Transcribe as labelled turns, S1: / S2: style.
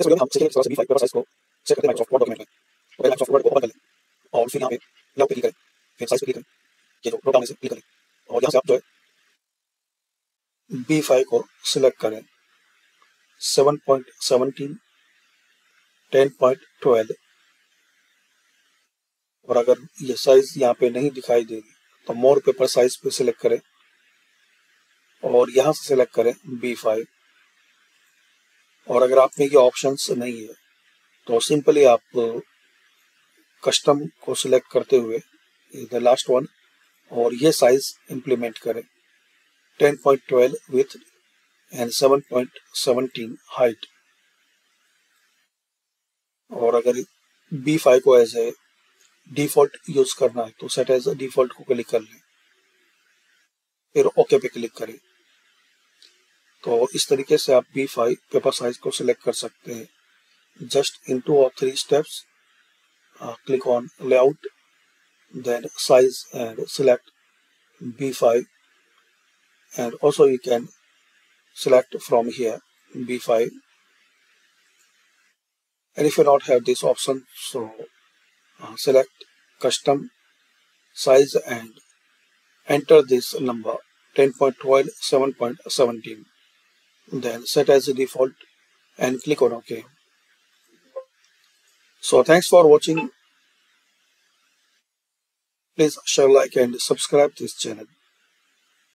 S1: इस वीडियो में हम सीखेंगे किस तरह से B5 पेपर साइज को सेट करते हैं माइक्रोसॉफ्ट वर्ड डॉक्यूमेंट में। तो पहले माइक्रोसॉफ्ट वर्ड को ओपन कर लें और फिर यहाँ पे लेआउट पे क्लिक करें, फिर साइज पे क्लिक करें, ये जो ड्रॉप डाउन में से क्लिक करें और यहाँ से आप जो है B5 को सिलेक्ट करें 7.17, 10.12 और अगर ये साइज यहाँ पे नहीं दिखाई देगी तो मोर पेपर साइज पे सिलेक्ट करें और यहाँ से सिलेक्ट करें B5। और अगर आप में ये ऑप्शंस नहीं है तो सिंपली आप कस्टम को सिलेक्ट करते हुए द लास्ट वन और ये साइज इंप्लीमेंट करें 10.12 विथ एंड 7.17 हाइट। और अगर B5 को एज ए डिफॉल्ट यूज करना है तो सेट एज ए डिफॉल्ट को क्लिक कर लें, फिर ओके पे क्लिक करें। तो इस तरीके से आप B5 पेपर साइज को सिलेक्ट कर सकते हैं just in 2 or 3 steps. Click on layout, then size and select B5, and also you can select from here B5. And if you not have this option, so select custom size and enter this number 10.12, 7.17, then set as a default and click on OK. So thanks for watching. Please share, like and subscribe this channel.